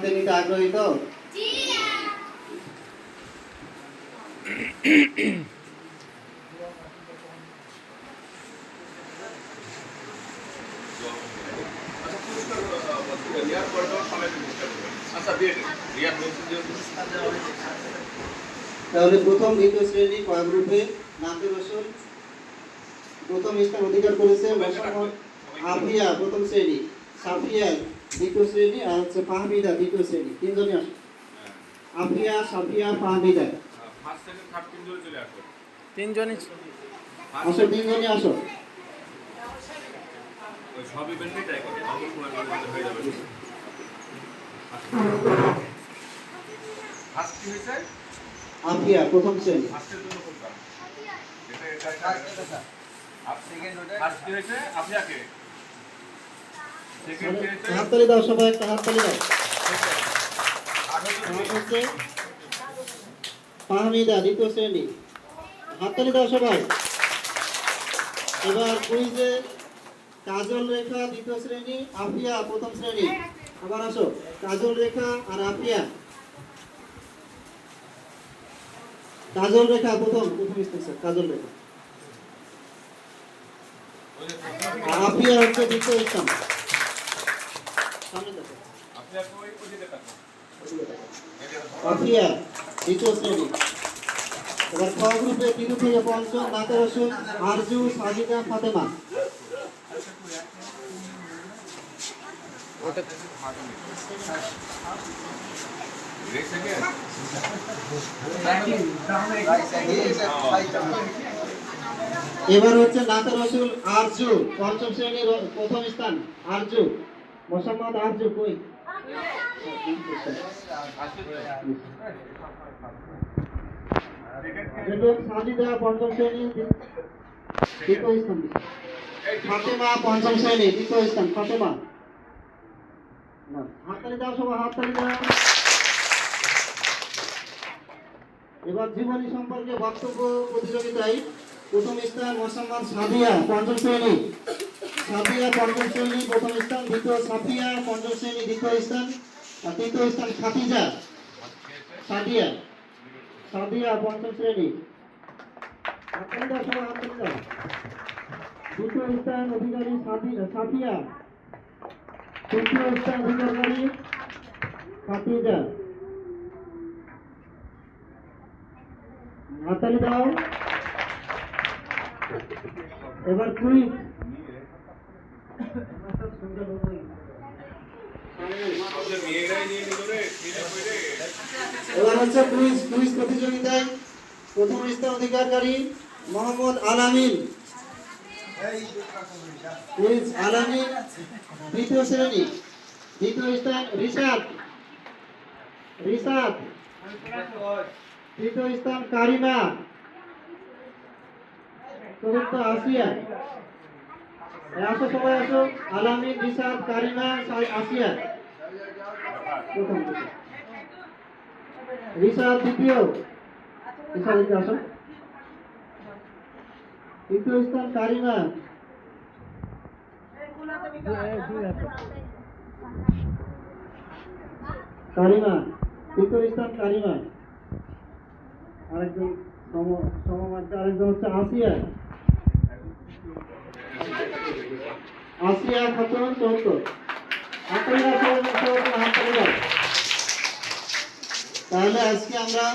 হাতে নিতে আগ্রহী তো? তাহলে প্রথম দ্বিতীয় শ্রেণী কয় গ্রুপে নাতে রসুল প্রথম স্থান অধিকার করেছে আফিয়া প্রথম শ্রেণী, সাফিয়া দ্বিতীয় শ্রেণী, আর হচ্ছে ফাহমিদা দ্বিতীয় শ্রেণী। তিনজনই আসো। Afia, Safia, Fahmida. First second third তিনজনই চলে আসো। তিনজনই আসো, তিনজনই আসো। ওই সব ইভেন্টে ট্রাই করো, অল্প সময় হয়ে যাবে। ফার্স্ট কি হয়েছে? আফিয়া প্রথম শ্রেণী। ফার্স্টের জন্য কোনটা? এটা আপ সেকেন্ড ওটা। ফার্স্ট কি হয়েছে? আফিয়াকে। সেকেন্ড কি হয়েছে? হাততালি দাও সবাই, একটা হাততালি দাও। হচ্ছে ফাহমিদা দ্বিতীয় শ্রেণী, হাততালি দাও সবাই। এবার কুইজে কাজল রেখা দ্বিতীয় শ্রেণী, আফিয়া প্রথম শ্রেণী। আবার আসো, কাজল রেখা আর আফিয়া। কাজল রেখা প্রথম স্থান, কাজল রেখা। আফিয়া হচ্ছে দ্বিতীয় স্থান। সামনে দেখো, আফিয়া কই ওই দিকে তাকাও। আফিয়া দ্বিতীয় শ্রেণী। এবার ক গ্রুপে 3 থেকে 5 নাতে রসুল, আরজু, সাজিদা, ফাতেমা। ওটা এবার হচ্ছে নাতে রসুল আরজু পঞ্চম শ্রেণীর প্রথম স্থান। আরজু, মোহাম্মদ আরজু কই? সাজিদা পঞ্চম শ্রেণী দ্বিতীয় স্থান। ফাতেমা পঞ্চম শ্রেণী দ্বিতীয় স্থান। ফাতেমা, হাততালি দাও সবাই, হাততালি দাও। এবার জীবনী সম্পর্কে বক্তব্য প্রতিযোগিতায় প্রথম স্থান মোহাম্মদ সাদিয়া পঞ্চম শ্রেণী। সাদিয়া পঞ্চম শ্রেণী প্রথম স্থান। দ্বিতীয় সাফিয়া পঞ্চম শ্রেণী দ্বিতীয় স্থান। আর তৃতীয় স্থান খাদিজা। সাদিয়া পঞ্চম শ্রেণী। হাততালি দাও সবাই, হাততালি দাও। দ্বিতীয় স্থান অধিকারী সাফিয়া। তৃতীয় স্থান অধিকারী খাদিজা। হাততালি দাও। এবার কুইজ। এবার হচ্ছে কুইজ প্রতিযোগিতায় প্রথম স্থান অধিকারী মোহাম্মদ আলামিন। কুইজ আলামিন দ্বিতীয় শ্রেণী। দ্বিতীয় স্থান রিশাদ। তৃতীয় স্থান কারিমা। চতুর্থ আসিয়া। আসো সবাই আসো। আলামিন, রিশাদ, কারিমা, আসিয়া। প্রথম রিশাদ দ্বিতীয়। রিশাদ আসো। তৃতীয় স্থান কারিমা। তৃতীয় স্থান কারিমা। আরেকজন আরেকজন হচ্ছে আসিয়া। খাতুন চৌদ্দ। তাহলে আজকে আমরা